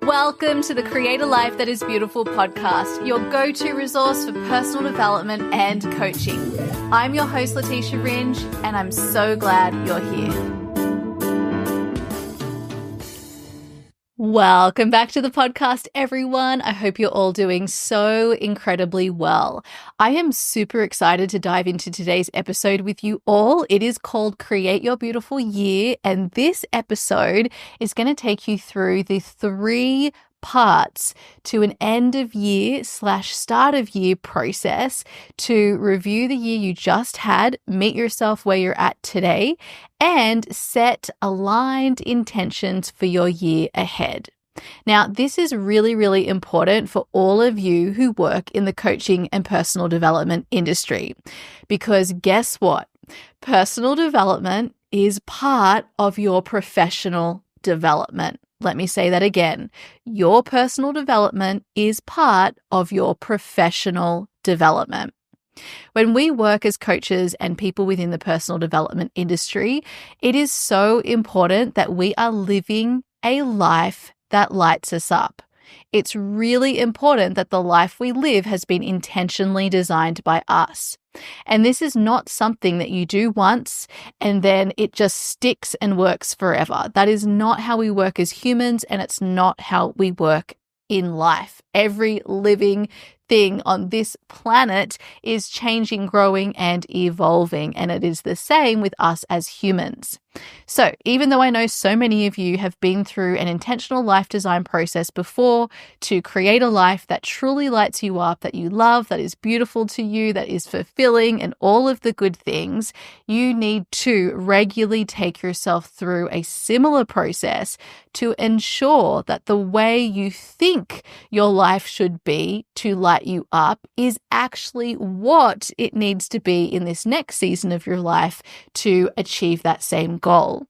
Welcome to the Create a Life That Is Beautiful podcast, your go-to resource for personal development and coaching. I'm your host, Leticia Ringe, and I'm so glad you're here. Welcome back to the podcast, everyone. I hope you're all doing so incredibly well. I am super excited to dive into today's episode with you all. It is called Create Your Beautiful Year, and this episode is going to take you through the 3 parts to an end of year / start of year process to review the year you just had, meet yourself where you're at today, and set aligned intentions for your year ahead. Now, this is really, really important for all of you who work in the coaching and personal development industry, because guess what? Personal development is part of your professional development. Let me say that again. Your personal development is part of your professional development. When we work as coaches and people within the personal development industry, it is so important that we are living a life that lights us up. It's really important that the life we live has been intentionally designed by us. And this is not something that you do once and then it just sticks and works forever. That is not how we work as humans, and it's not how we work in life. Every living thing on this planet is changing, growing, and evolving, and it is the same with us as humans. So even though I know so many of you have been through an intentional life design process before to create a life that truly lights you up, that you love, that is beautiful to you, that is fulfilling, and all of the good things, you need to regularly take yourself through a similar process to ensure that the way you think your life should be to light you up is actually what it needs to be in this next season of your life to achieve that same goal.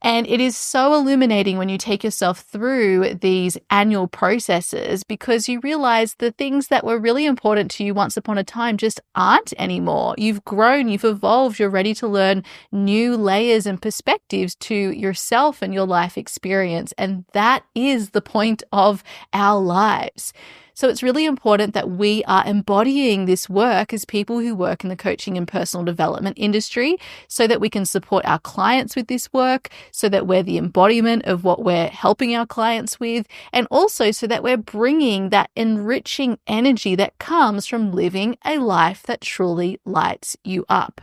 And it is so illuminating when you take yourself through these annual processes, because you realize the things that were really important to you once upon a time just aren't anymore. You've grown, you've evolved, you're ready to learn new layers and perspectives to yourself and your life experience. And that is the point of our lives. So it's really important that we are embodying this work as people who work in the coaching and personal development industry, so that we can support our clients with this work, so that we're the embodiment of what we're helping our clients with, and also so that we're bringing that enriching energy that comes from living a life that truly lights you up.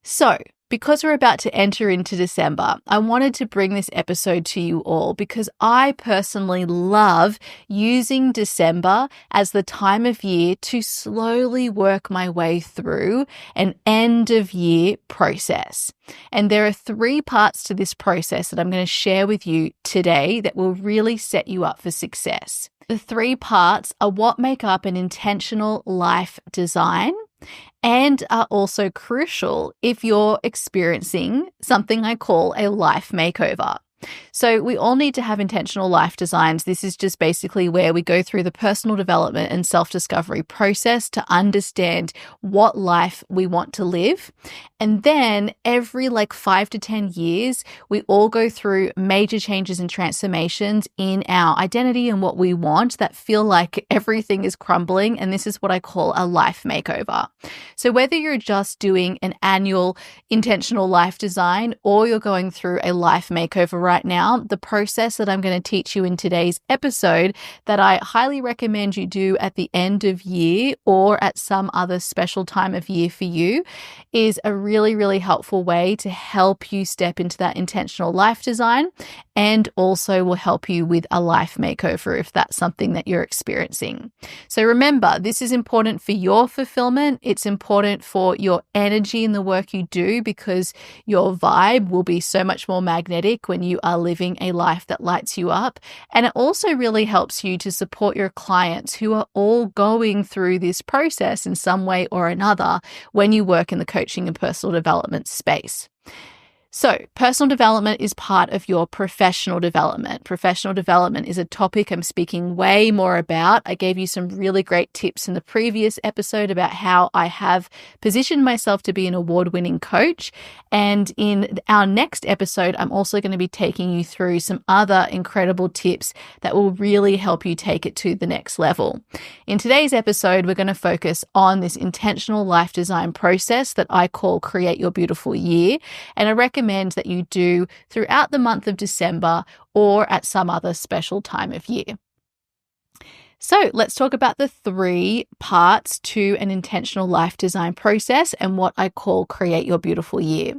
So, because we're about to enter into December, I wanted to bring this episode to you all because I personally love using December as the time of year to slowly work my way through an end of year process. And there are 3 parts to this process that I'm going to share with you today that will really set you up for success. The 3 parts are what make up an intentional life design, and are also crucial if you're experiencing something I call a life makeover. So we all need to have intentional life designs. This is just basically where we go through the personal development and self-discovery process to understand what life we want to live. And then every 5 to 10 years, we all go through major changes and transformations in our identity and what we want that feel like everything is crumbling. And this is what I call a life makeover. So whether you're just doing an annual intentional life design or you're going through a life makeover right now, the process that I'm going to teach you in today's episode that I highly recommend you do at the end of year or at some other special time of year for you is a really, really helpful way to help you step into that intentional life design, and also will help you with a life makeover if that's something that you're experiencing. So remember, this is important for your fulfillment. It's important for your energy in the work you do, because your vibe will be so much more magnetic when you are living a life that lights you up. And it also really helps you to support your clients who are all going through this process in some way or another when you work in the coaching and personal development space. So, personal development is part of your professional development. Professional development is a topic I'm speaking way more about. I gave you some really great tips in the previous episode about how I have positioned myself to be an award-winning coach. And in our next episode, I'm also going to be taking you through some other incredible tips that will really help you take it to the next level. In today's episode, we're going to focus on this intentional life design process that I call Create Your Beautiful Year. And I recommend that you do throughout the month of December or at some other special time of year. So let's talk about the 3 parts to an intentional life design process and what I call Create Your Beautiful Year.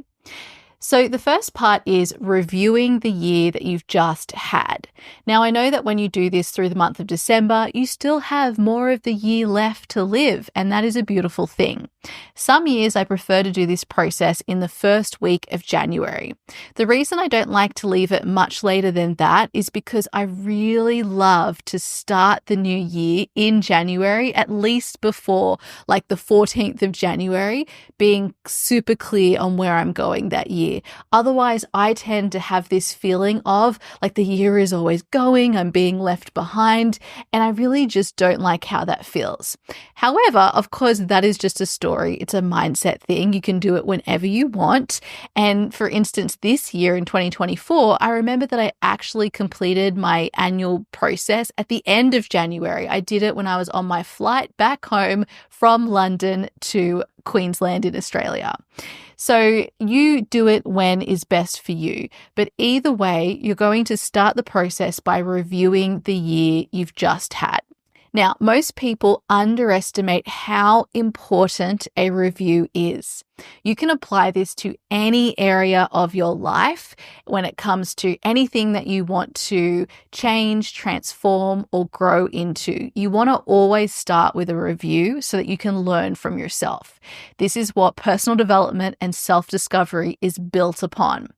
So the first part is reviewing the year that you've just had. Now, I know that when you do this through the month of December, you still have more of the year left to live, and that is a beautiful thing. Some years I prefer to do this process in the first week of January. The reason I don't like to leave it much later than that is because I really love to start the new year in January, at least before like the 14th of January, being super clear on where I'm going that year. Otherwise, I tend to have this feeling of like the year is always going, I'm being left behind, and I really just don't like how that feels. However, of course, that is just a story. It's a mindset thing. You can do it whenever you want. And for instance, this year in 2024, I remember that I actually completed my annual process at the end of January. I did it when I was on my flight back home from London to Queensland in Australia. So you do it when is best for you. But either way, you're going to start the process by reviewing the year you've just had. Now, most people underestimate how important a review is. You can apply this to any area of your life when it comes to anything that you want to change, transform, or grow into. You want to always start with a review so that you can learn from yourself. This is what personal development and self-discovery is built upon.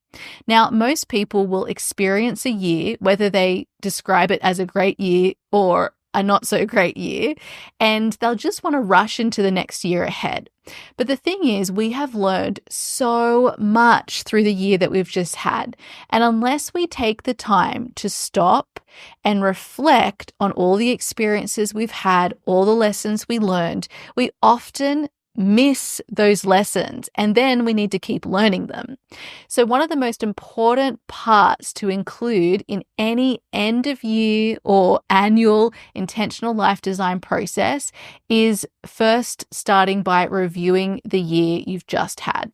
Now, most people will experience a year, whether they describe it as a great year or a not so great year, and they'll just want to rush into the next year ahead. But the thing is, we have learned so much through the year that we've just had. And unless we take the time to stop and reflect on all the experiences we've had, all the lessons we learned, we often miss those lessons, and then we need to keep learning them. So one of the most important parts to include in any end of year or annual intentional life design process is first starting by reviewing the year you've just had.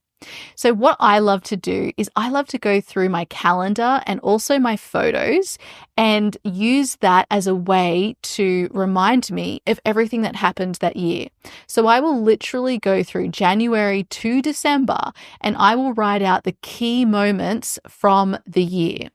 So what I love to do is I love to go through my calendar and also my photos and use that as a way to remind me of everything that happened that year. So I will literally go through January to December and I will write out the key moments from the year.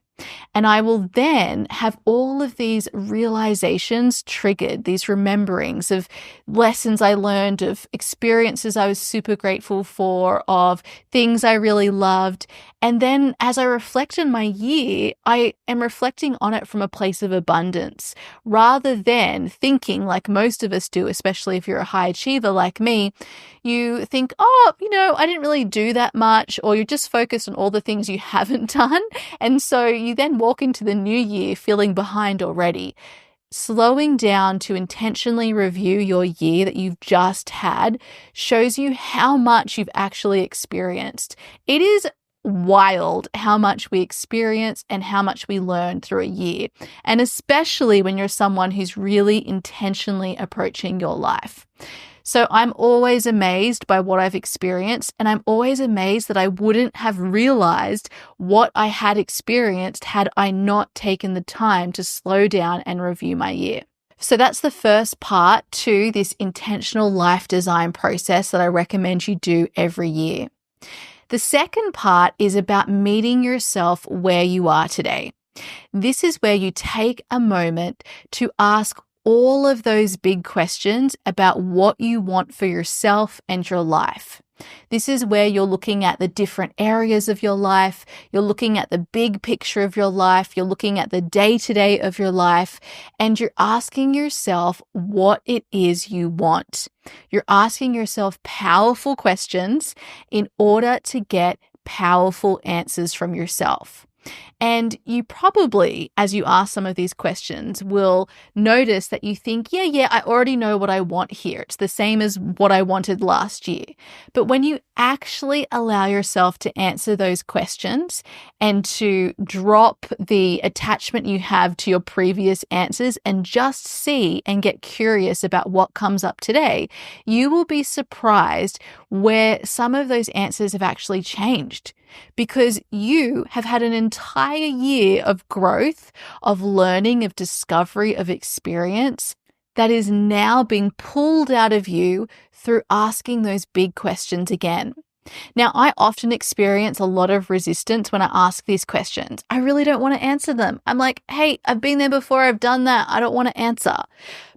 And I will then have all of these realizations triggered, these rememberings of lessons I learned, of experiences I was super grateful for, of things I really loved. And then as I reflect on my year, I am reflecting on it from a place of abundance rather than thinking like most of us do, especially if you're a high achiever like me. You think, oh, I didn't really do that much, or you're just focused on all the things you haven't done. And so you then walk into the new year feeling behind already. Slowing down to intentionally review your year that you've just had shows you how much you've actually experienced. It is wild how much we experience and how much we learn through a year, and especially when you're someone who's really intentionally approaching your life. So I'm always amazed by what I've experienced, and I'm always amazed that I wouldn't have realized what I had experienced had I not taken the time to slow down and review my year. So that's the first part to this intentional life design process that I recommend you do every year. The second part is about meeting yourself where you are today. This is where you take a moment to ask all of those big questions about what you want for yourself and your life. This is where you're looking at the different areas of your life. You're looking at the big picture of your life. You're looking at the day-to-day of your life, and you're asking yourself what it is you want. You're asking yourself powerful questions in order to get powerful answers from yourself. And you probably, as you ask some of these questions, will notice that you think, yeah, I already know what I want here. It's the same as what I wanted last year. But when you actually allow yourself to answer those questions and to drop the attachment you have to your previous answers and just see and get curious about what comes up today, you will be surprised where some of those answers have actually changed. Because you have had an entire year of growth, of learning, of discovery, of experience that is now being pulled out of you through asking those big questions again. Now, I often experience a lot of resistance when I ask these questions. I really don't want to answer them. I'm like, hey, I've been there before. I've done that. I don't want to answer.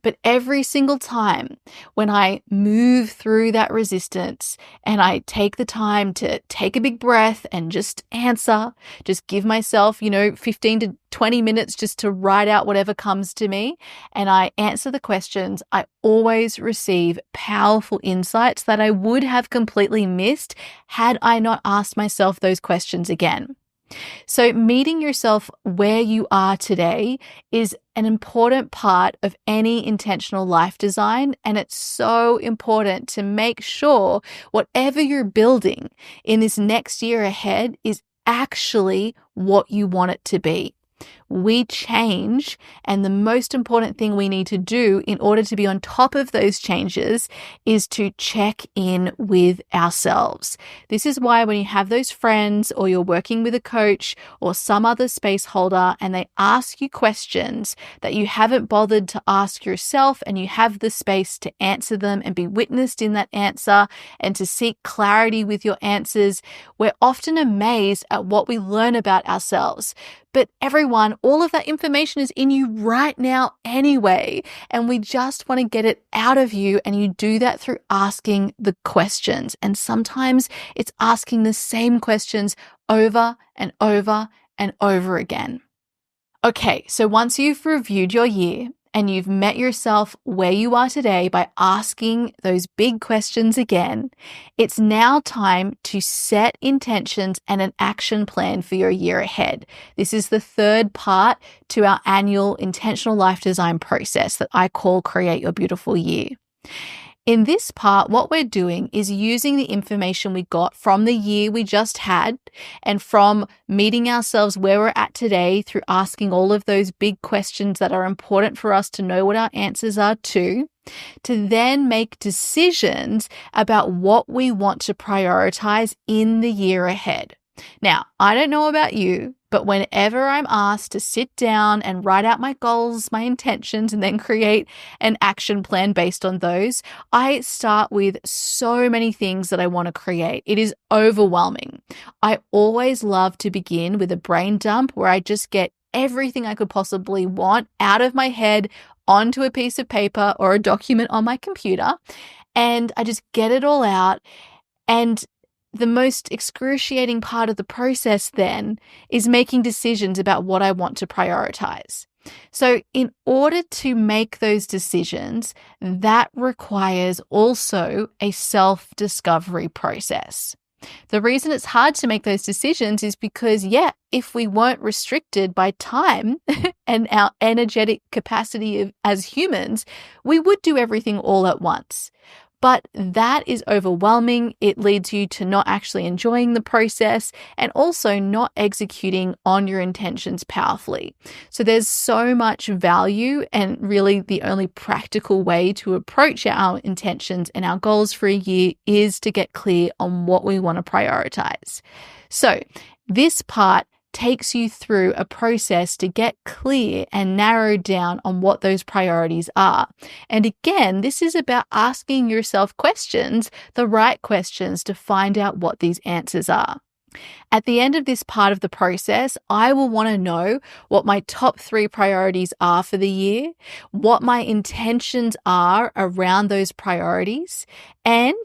But every single time when I move through that resistance and I take the time to take a big breath and just answer, just give myself, 15 to 20 minutes just to write out whatever comes to me, and I answer the questions, I always receive powerful insights that I would have completely missed had I not asked myself those questions again. So meeting yourself where you are today is an important part of any intentional life design. And it's so important to make sure whatever you're building in this next year ahead is actually what you want it to be. We change, and the most important thing we need to do in order to be on top of those changes is to check in with ourselves. This is why when you have those friends or you're working with a coach or some other space holder and they ask you questions that you haven't bothered to ask yourself, and you have the space to answer them and be witnessed in that answer and to seek clarity with your answers, we're often amazed at what we learn about ourselves. But everyone, all of that information is in you right now anyway, and we just want to get it out of you, and you do that through asking the questions. And sometimes it's asking the same questions over and over and over again. Okay, so once you've reviewed your year and you've met yourself where you are today by asking those big questions again, it's now time to set intentions and an action plan for your year ahead. This is the third part to our annual intentional life design process that I call Create Your Beautiful Year. In this part, what we're doing is using the information we got from the year we just had and from meeting ourselves where we're at today through asking all of those big questions that are important for us to know what our answers are to then make decisions about what we want to prioritize in the year ahead. Now, I don't know about you, but whenever I'm asked to sit down and write out my goals, my intentions, and then create an action plan based on those, I start with so many things that I want to create. It is overwhelming. I always love to begin with a brain dump where I just get everything I could possibly want out of my head onto a piece of paper or a document on my computer, and I just get it all out. And the most excruciating part of the process then is making decisions about what I want to prioritize. So in order to make those decisions, that requires also a self-discovery process. The reason it's hard to make those decisions is because, if we weren't restricted by time and our energetic capacity as humans, we would do everything all at once. But that is overwhelming. It leads you to not actually enjoying the process and also not executing on your intentions powerfully. So there's so much value, and really the only practical way to approach our intentions and our goals for a year is to get clear on what we want to prioritize. So this part takes you through a process to get clear and narrowed down on what those priorities are. And again, this is about asking yourself questions, the right questions, to find out what these answers are. At the end of this part of the process, I will want to know what my top 3 priorities are for the year, what my intentions are around those priorities, and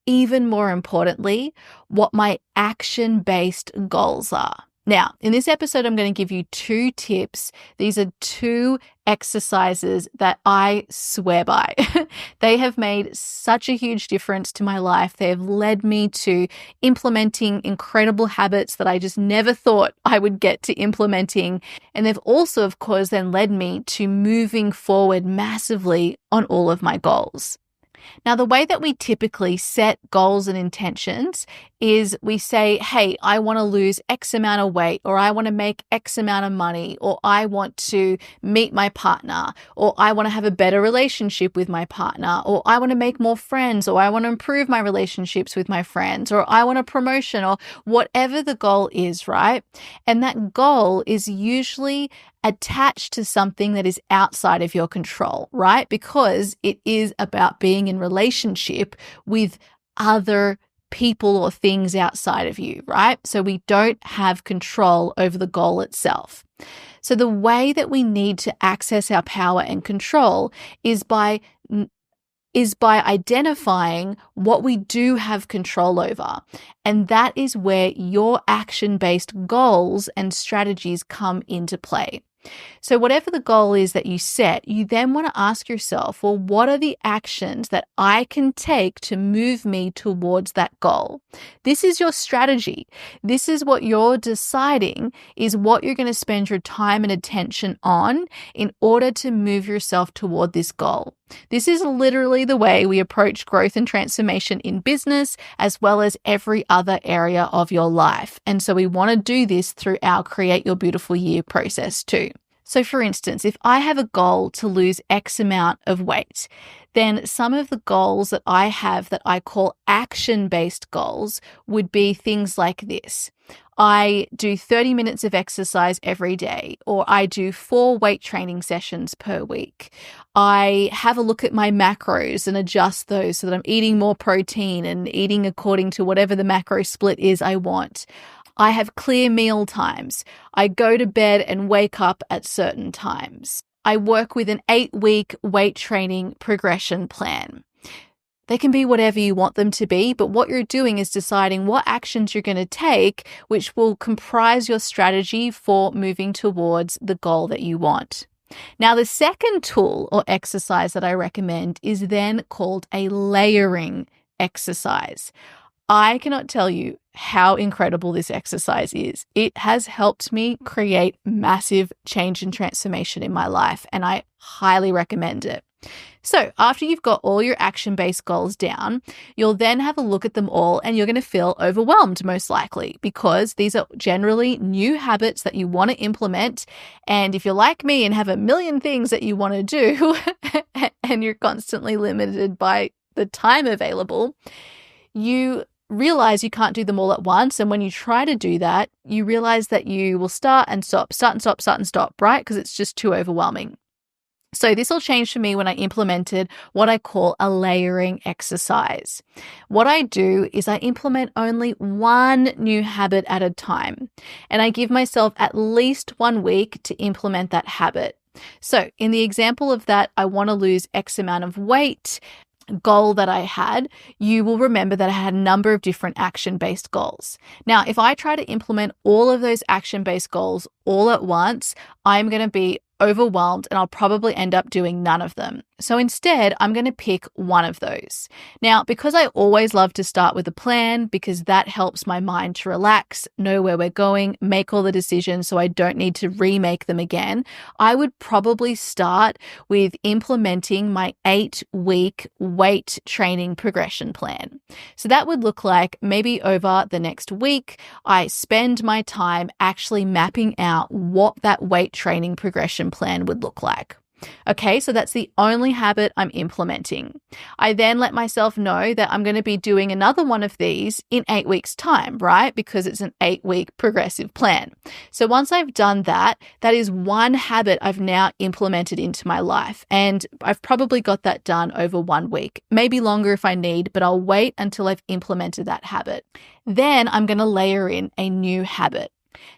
even more importantly, what my action-based goals are. Now, in this episode, I'm going to give you 2 tips. These are 2 exercises that I swear by. They have made such a huge difference to my life. They have led me to implementing incredible habits that I just never thought I would get to implementing. And they've also, of course, then led me to moving forward massively on all of my goals. Now, the way that we typically set goals and intentions is we say, hey, I want to lose X amount of weight, or I want to make X amount of money, or I want to meet my partner, or I want to have a better relationship with my partner, or I want to make more friends, or I want to improve my relationships with my friends, or I want a promotion, or whatever the goal is, right? And that goal is usually attached to something that is outside of your control, right? Because it is about being in relationship with other people or things outside of you, right? So we don't have control over the goal itself. So the way that we need to access our power and control is by identifying what we do have control over. And that is where your action-based goals and strategies come into play. So whatever the goal is that you set, you then want to ask yourself, well, what are the actions that I can take to move me towards that goal? This is your strategy. This is what you're deciding is what you're going to spend your time and attention on in order to move yourself toward this goal. This is literally the way we approach growth and transformation in business, as well as every other area of your life. And so we want to do this through our Create Your Beautiful Year process too. So for instance, if I have a goal to lose X amount of weight, then some of the goals that I have that I call action-based goals would be things like this. I do 30 minutes of exercise every day, or I do 4 weight training sessions per week. I have a look at my macros and adjust those so that I'm eating more protein and eating according to whatever the macro split is I want. I have clear meal times. I go to bed and wake up at certain times. I work with an 8-week weight training progression plan. They can be whatever you want them to be, but what you're doing is deciding what actions you're going to take, which will comprise your strategy for moving towards the goal that you want. Now, the second tool or exercise that I recommend is then called a layering exercise. I cannot tell you how incredible this exercise is. It has helped me create massive change and transformation in my life, and I highly recommend it. So after you've got all your action-based goals down, you'll then have a look at them all and you're going to feel overwhelmed most likely because these are generally new habits that you want to implement. And if you're like me and have a million things that you want to do and you're constantly limited by the time available, you realize you can't do them all at once. And when you try to do that, you realize that you will start and stop, right? Because it's just too overwhelming. So this all changed for me when I implemented what I call a layering exercise. What I do is I implement only one new habit at a time, and I give myself at least 1 week to implement that habit. So in the example of that, I want to lose X amount of weight goal that I had, you will remember that I had a number of different action-based goals. Now, if I try to implement all of those action-based goals all at once, I'm going to be overwhelmed and I'll probably end up doing none of them. So instead, I'm going to pick one of those. Now, because I always love to start with a plan because that helps my mind to relax, know where we're going, make all the decisions so I don't need to remake them again, I would probably start with implementing my 8-week weight training progression plan. So that would look like maybe over the next week, I spend my time actually mapping out what that weight training progression plan would look like. Okay, so that's the only habit I'm implementing. I then let myself know that I'm going to be doing another one of these in 8 weeks' time, right? Because it's an 8-week progressive plan. So once I've done that, that is one habit I've now implemented into my life. And I've probably got that done over 1 week, maybe longer if I need, but I'll wait until I've implemented that habit. Then I'm going to layer in a new habit.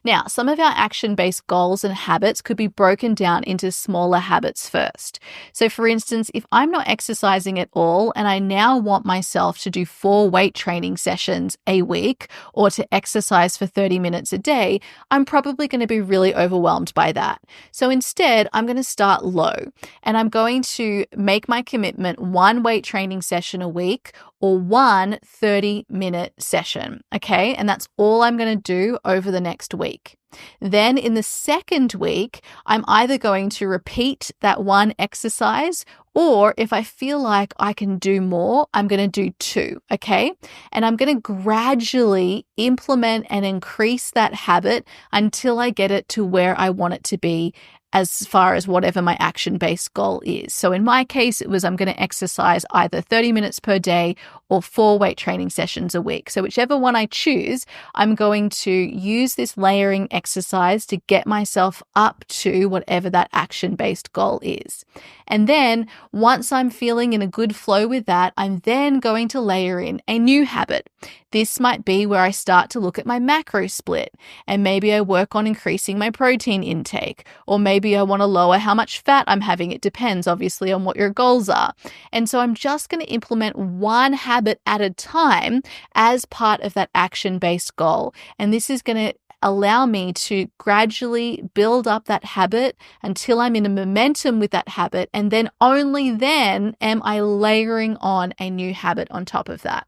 Now, some of our action-based goals and habits could be broken down into smaller habits first. So for instance, if I'm not exercising at all and I now want myself to do 4 weight training sessions a week or to exercise for 30 minutes a day, I'm probably going to be really overwhelmed by that. So instead, I'm going to start low and I'm going to make my commitment 1 weight training session a week or 1 30-minute session, okay? And that's all I'm going to do over the next week. Then in the second week, I'm either going to repeat that 1 exercise, or if I feel like I can do more, I'm going to do 2, okay? And I'm going to gradually implement and increase that habit until I get it to where I want it to be as far as whatever my action-based goal is. So in my case, it was I'm going to exercise either 30 minutes per day or 4 weight training sessions a week. So whichever one I choose, I'm going to use this layering exercise to get myself up to whatever that action-based goal is. And then once I'm feeling in a good flow with that, I'm then going to layer in a new habit. This might be where I start to look at my macro split, and maybe I work on increasing my protein intake, or maybe I want to lower how much fat I'm having. It depends obviously on what your goals are. And so I'm just going to implement 1 habit at a time as part of that action-based goal. And this is going to allow me to gradually build up that habit until I'm in a momentum with that habit. And then only then am I layering on a new habit on top of that.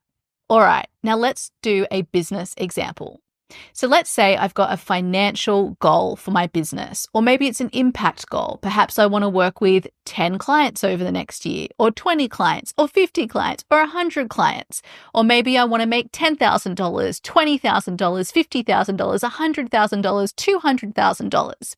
All right, now let's do a business example. So let's say I've got a financial goal for my business, or maybe it's an impact goal. Perhaps I want to work with 10 clients over the next year, or 20 clients, or 50 clients, or 100 clients. Or maybe I want to make $10,000, $20,000, $50,000, $100,000, $200,000.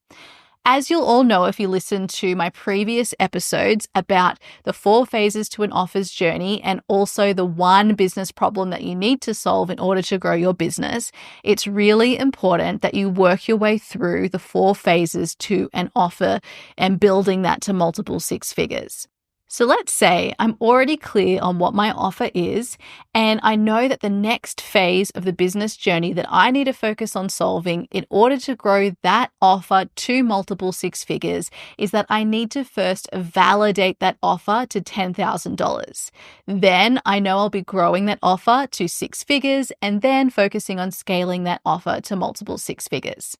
As you'll all know if you listen to my previous episodes about the 4 phases to an offer's journey and also the 1 business problem that you need to solve in order to grow your business, it's really important that you work your way through the 4 phases to an offer and building that to multiple 6 figures. So let's say I'm already clear on what my offer is, and I know that the next phase of the business journey that I need to focus on solving in order to grow that offer to multiple 6 figures is that I need to first validate that offer to $10,000. Then I know I'll be growing that offer to 6 figures and then focusing on scaling that offer to multiple 6 figures.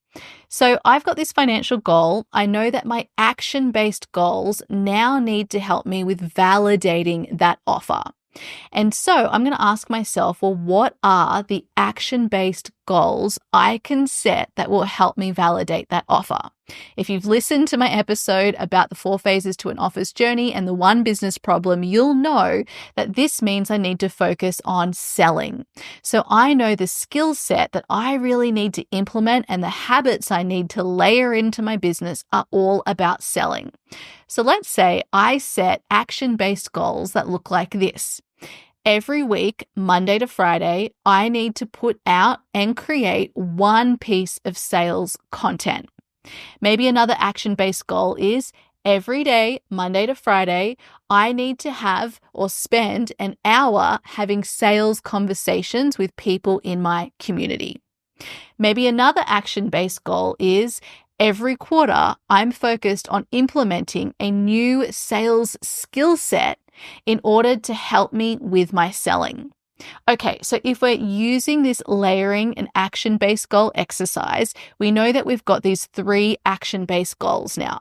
So I've got this financial goal. I know that my action-based goals now need to help me with validating that offer. And so I'm going to ask myself, well, what are the action-based goals I can set that will help me validate that offer? If you've listened to my episode about the 4 phases to an offer's journey and the 1 business problem, you'll know that this means I need to focus on selling. So I know the skill set that I really need to implement and the habits I need to layer into my business are all about selling. So let's say I set action-based goals that look like this. Every week, Monday to Friday, I need to put out and create 1 piece of sales content. Maybe another action-based goal is every day, Monday to Friday, I need to have or spend an hour having sales conversations with people in my community. Maybe another action-based goal is every quarter, I'm focused on implementing a new sales skill set in order to help me with my selling. Okay, so if we're using this layering and action-based goal exercise, we know that we've got these 3 action-based goals now.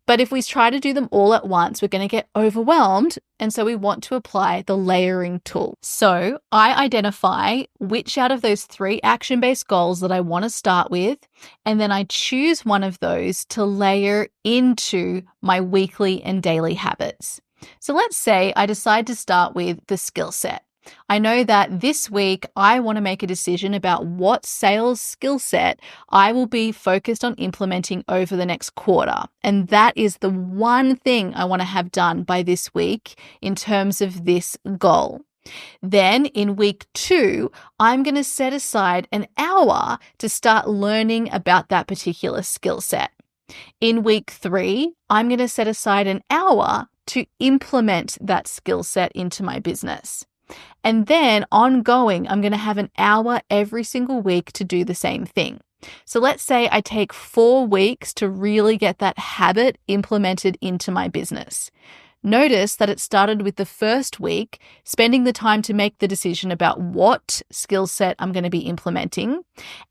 But if we try to do them all at once, we're going to get overwhelmed. And so we want to apply the layering tool. So I identify which out of those 3 action-based goals that I want to start with, and then I choose one of those to layer into my weekly and daily habits. So let's say I decide to start with the skill set. I know that this week I want to make a decision about what sales skill set I will be focused on implementing over the next quarter. And that is the one thing I want to have done by this week in terms of this goal. Then in week 2, I'm going to set aside an hour to start learning about that particular skill set. In week 3, I'm going to set aside an hour to implement that skill set into my business. And then ongoing, I'm going to have an hour every single week to do the same thing. So let's say I take 4 weeks to really get that habit implemented into my business. Notice that it started with the first week, spending the time to make the decision about what skill set I'm going to be implementing.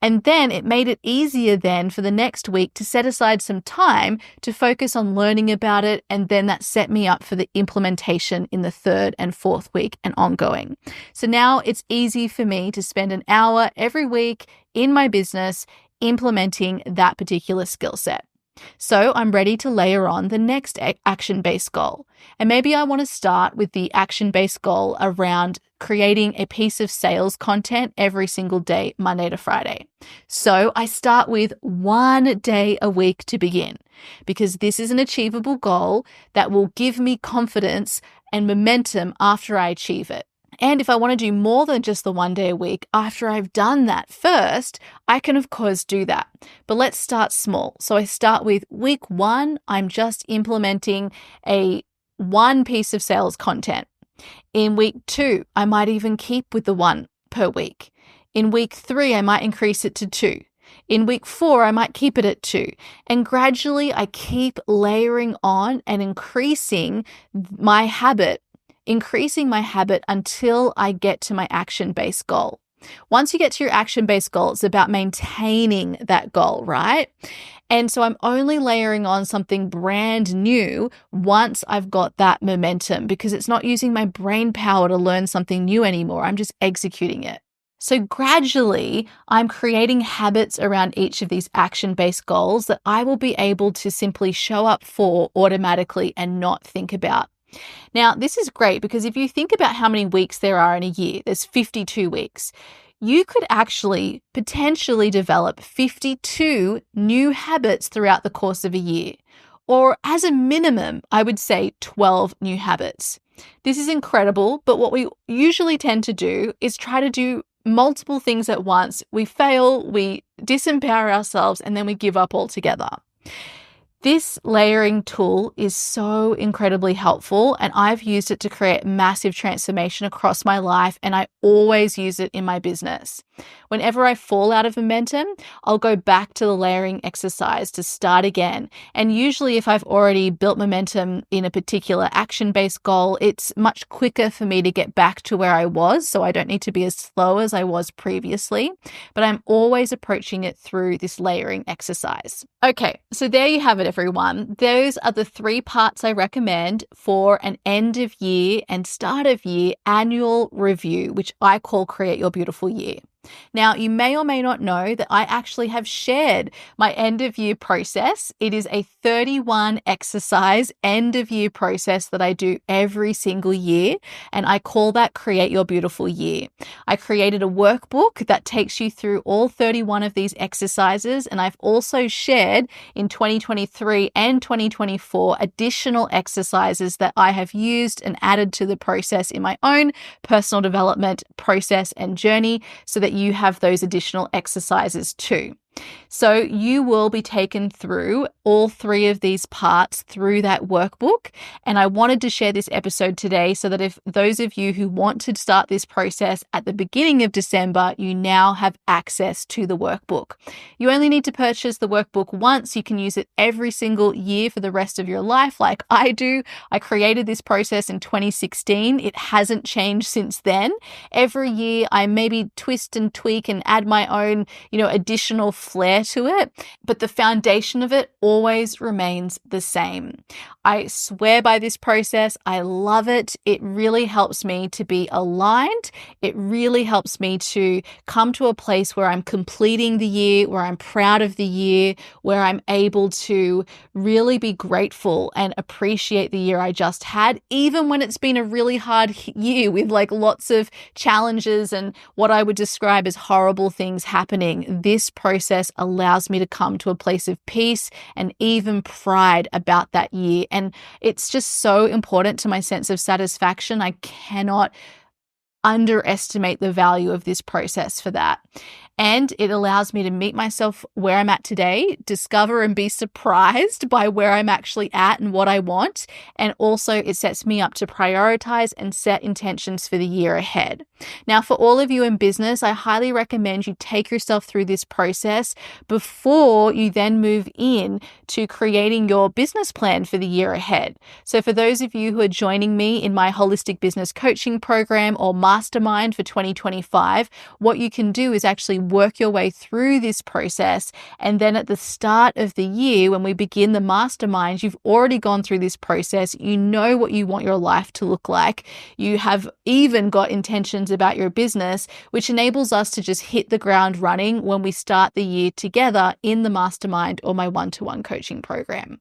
And then it made it easier then for the next week to set aside some time to focus on learning about it. And then that set me up for the implementation in the third and fourth week and ongoing. So now it's easy for me to spend an hour every week in my business implementing that particular skill set. So I'm ready to layer on the next action-based goal. And maybe I want to start with the action-based goal around creating a piece of sales content every single day, Monday to Friday. So I start with 1 day a week to begin, because this is an achievable goal that will give me confidence and momentum after I achieve it. And if I want to do more than just the 1 day a week, after I've done that first, I can of course do that. But let's start small. So I start with week 1, I'm just implementing one piece of sales content. In week 2, I might even keep with the 1 per week. In week 3, I might increase it to 2. In week 4, I might keep it at 2. And gradually I keep layering on and increasing my habit until I get to my action-based goal. Once you get to your action-based goal, it's about maintaining that goal, right? And so I'm only layering on something brand new once I've got that momentum, because it's not using my brain power to learn something new anymore. I'm just executing it. So gradually, I'm creating habits around each of these action-based goals that I will be able to simply show up for automatically and not think about. Now, this is great because if you think about how many weeks there are in a year, there's 52 weeks. You could actually potentially develop 52 new habits throughout the course of a year, or as a minimum, I would say 12 new habits. This is incredible, but what we usually tend to do is try to do multiple things at once. We fail, we disempower ourselves, and then we give up altogether. This layering tool is so incredibly helpful, and I've used it to create massive transformation across my life, and I always use it in my business. Whenever I fall out of momentum, I'll go back to the layering exercise to start again. And usually if I've already built momentum in a particular action-based goal, it's much quicker for me to get back to where I was, so I don't need to be as slow as I was previously, but I'm always approaching it through this layering exercise. Okay, so there you have it, everyone. Those are the 3 parts I recommend for an end of year and start of year annual review, which I call Create Your Beautiful Year. Now, you may or may not know that I actually have shared my end of year process. It is a 31 exercise end of year process that I do every single year, and I call that Create Your Beautiful Year. I created a workbook that takes you through all 31 of these exercises, and I've also shared in 2023 and 2024 additional exercises that I have used and added to the process in my own personal development process and journey, so that you have those additional exercises too. So you will be taken through all 3 of these parts through that workbook. And I wanted to share this episode today so that if those of you who want to start this process at the beginning of December, you now have access to the workbook. You only need to purchase the workbook once. You can use it every single year for the rest of your life, like I do. I created this process in 2016. It hasn't changed since then. Every year I maybe twist and tweak and add my own, additional flair to it, but the foundation of it always remains the same. I swear by this process. I love it. It really helps me to be aligned. It really helps me to come to a place where I'm completing the year, where I'm proud of the year, where I'm able to really be grateful and appreciate the year I just had, even when it's been a really hard year with lots of challenges and what I would describe as horrible things happening. This process allows me to come to a place of peace and even pride about that year. And it's just so important to my sense of satisfaction. I cannot underestimate the value of this process for that. And it allows me to meet myself where I'm at today, discover and be surprised by where I'm actually at and what I want. And also it sets me up to prioritize and set intentions for the year ahead. Now, for all of you in business, I highly recommend you take yourself through this process before you then move in to creating your business plan for the year ahead. So for those of you who are joining me in my holistic business coaching program or mastermind for 2025, what you can do is actually work your way through this process. And then at the start of the year, when we begin the mastermind, you've already gone through this process. You know what you want your life to look like. You have even got intentions about your business, which enables us to just hit the ground running when we start the year together in the mastermind or my one-to-one coaching program.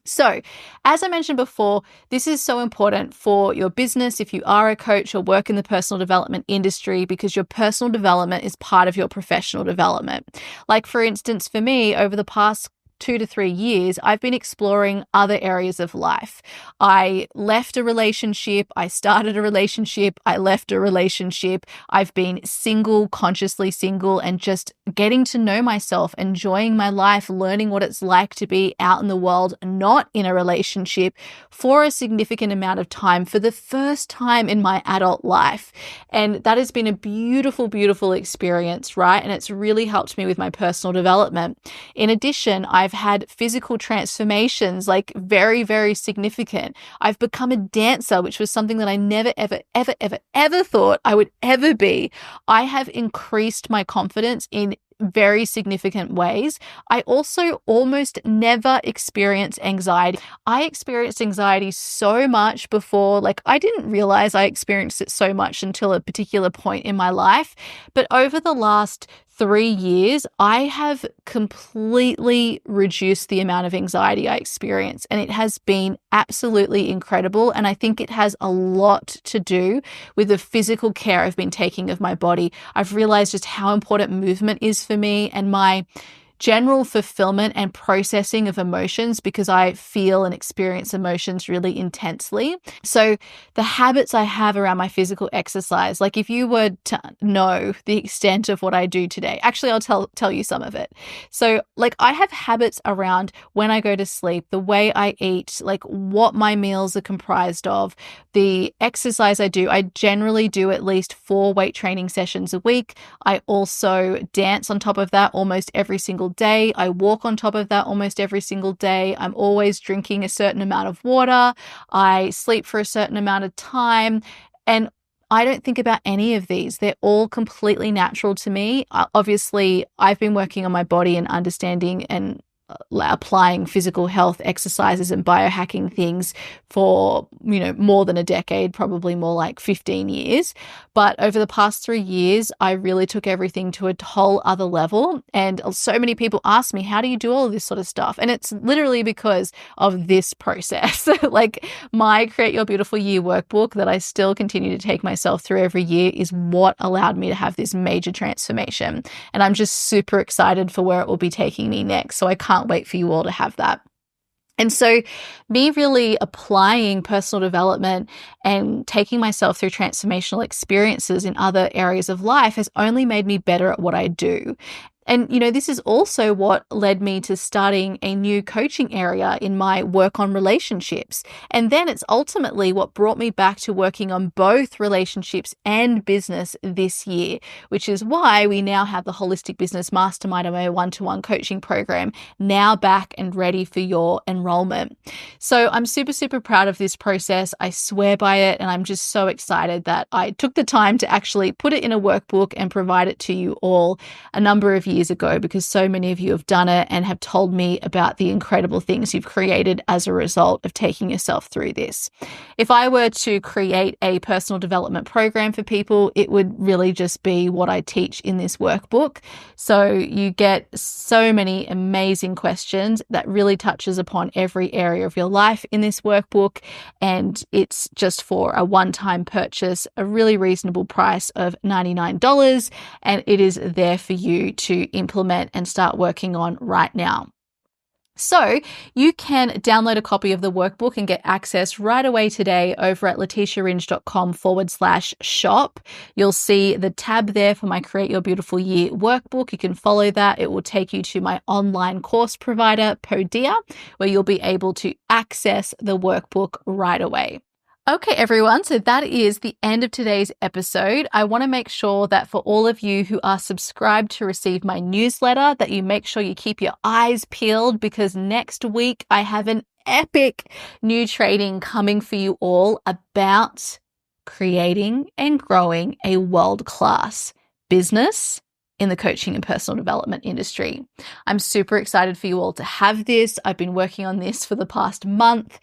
So, as I mentioned before, this is so important for your business if you are a coach or work in the personal development industry, because your personal development is part of your professional development. Like, for instance, for me, over the past 2 to 3 years, I've been exploring other areas of life. I left a relationship, I started a relationship, I left a relationship. I've been single, consciously single, and just getting to know myself, enjoying my life, learning what it's like to be out in the world, not in a relationship for a significant amount of time for the first time in my adult life. And that has been a beautiful, beautiful experience, right? And it's really helped me with my personal development. In addition, I've had physical transformations, like very, very significant. I've become a dancer, which was something that I never, ever thought I would ever be. I have increased my confidence in very significant ways. I also almost never experience anxiety. I experienced anxiety so much before, like I didn't realize I experienced it so much until a particular point in my life. But over the last 3 years, I have completely reduced the amount of anxiety I experience, and it has been absolutely incredible. And I think it has a lot to do with the physical care I've been taking of my body. I've realized just how important movement is for me and my general fulfillment and processing of emotions, because I feel and experience emotions really intensely. So the habits I have around my physical exercise, like if you were to know the extent of what I do today, actually I'll tell you some of it. So like I have habits around when I go to sleep, the way I eat, like what my meals are comprised of, the exercise I do. I generally do at least 4 weight training sessions a week. I also dance on top of that almost every single day. I walk on top of that almost every single day. I'm always drinking a certain amount of water. I sleep for a certain amount of time. And I don't think about any of these. They're all completely natural to me. Obviously, I've been working on my body and understanding and applying physical health exercises and biohacking things for, more than a decade, probably more like 15 years. But over the past 3 years, I really took everything to a whole other level. And so many people ask me, how do you do all of this sort of stuff? And it's literally because of this process. Like my Create Your Beautiful Year workbook that I still continue to take myself through every year is what allowed me to have this major transformation. And I'm just super excited for where it will be taking me next. So I can't wait for you all to have that. And so me really applying personal development and taking myself through transformational experiences in other areas of life has only made me better at what I do. And, this is also what led me to starting a new coaching area in my work on relationships. And then it's ultimately what brought me back to working on both relationships and business this year, which is why we now have the Holistic Business Mastermind and my one-to-one coaching program now back and ready for your enrollment. So I'm super, super proud of this process. I swear by it. And I'm just so excited that I took the time to actually put it in a workbook and provide it to you all a number of years ago, because so many of you have done it and have told me about the incredible things you've created as a result of taking yourself through this. If I were to create a personal development program for people, it would really just be what I teach in this workbook. So you get so many amazing questions that really touches upon every area of your life in this workbook. And it's just for a one-time purchase, a really reasonable price of $99. And it is there for you to implement and start working on right now. So you can download a copy of the workbook and get access right away today over at leticiaringe.com/shop. You'll see the tab there for my Create Your Beautiful Year workbook. You can follow that. It will take you to my online course provider, Podia, where you'll be able to access the workbook right away. Okay, everyone, so that is the end of today's episode. I want to make sure that for all of you who are subscribed to receive my newsletter, that you make sure you keep your eyes peeled, because next week I have an epic new training coming for you all about creating and growing a world-class business in the coaching and personal development industry. I'm super excited for you all to have this. I've been working on this for the past month.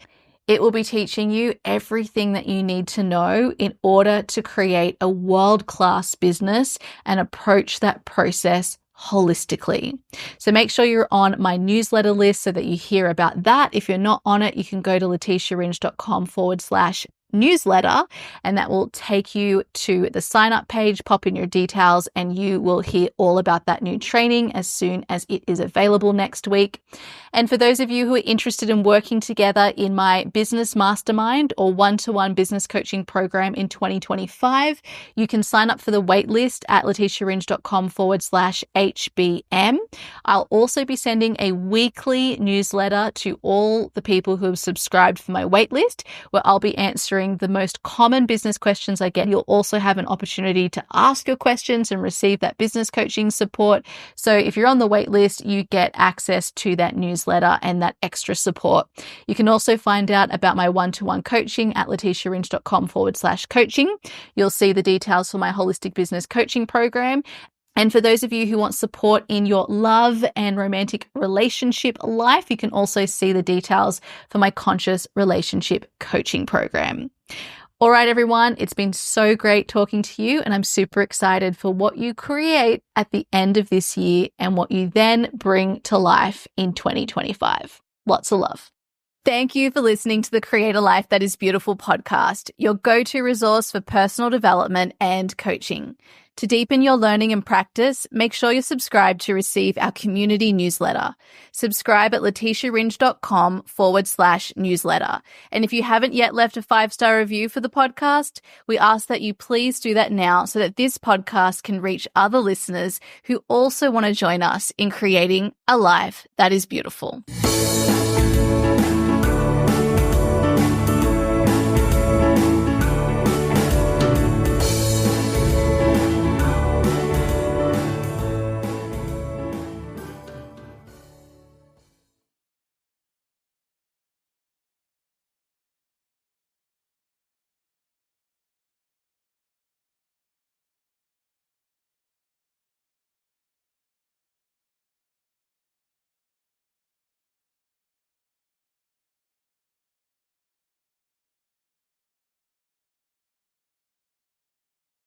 It will be teaching you everything that you need to know in order to create a world-class business and approach that process holistically. So make sure you're on my newsletter list so that you hear about that. If you're not on it, you can go to leticiaringe.com/newsletter, and that will take you to the sign up page, pop in your details, and you will hear all about that new training as soon as it is available next week. And for those of you who are interested in working together in my business mastermind or one-to-one business coaching program in 2025, you can sign up for the waitlist at leticiaringe.com/HBM. I'll also be sending a weekly newsletter to all the people who have subscribed for my waitlist, where I'll be answering the most common business questions I get. You'll also have an opportunity to ask your questions and receive that business coaching support. So if you're on the wait list, you get access to that newsletter and that extra support. You can also find out about my one-to-one coaching at leticiaringe.com/coaching. You'll see the details for my holistic business coaching program. And for those of you who want support in your love and romantic relationship life, you can also see the details for my conscious relationship coaching program. All right, everyone, it's been so great talking to you, and I'm super excited for what you create at the end of this year and what you then bring to life in 2025. Lots of love. Thank you for listening to the Create a Life That Is Beautiful podcast, your go-to resource for personal development and coaching. To deepen your learning and practice, make sure you're subscribed to receive our community newsletter. Subscribe at leticiaringe.com/newsletter. And if you haven't yet left a 5-star review for the podcast, we ask that you please do that now so that this podcast can reach other listeners who also want to join us in creating a life that is beautiful.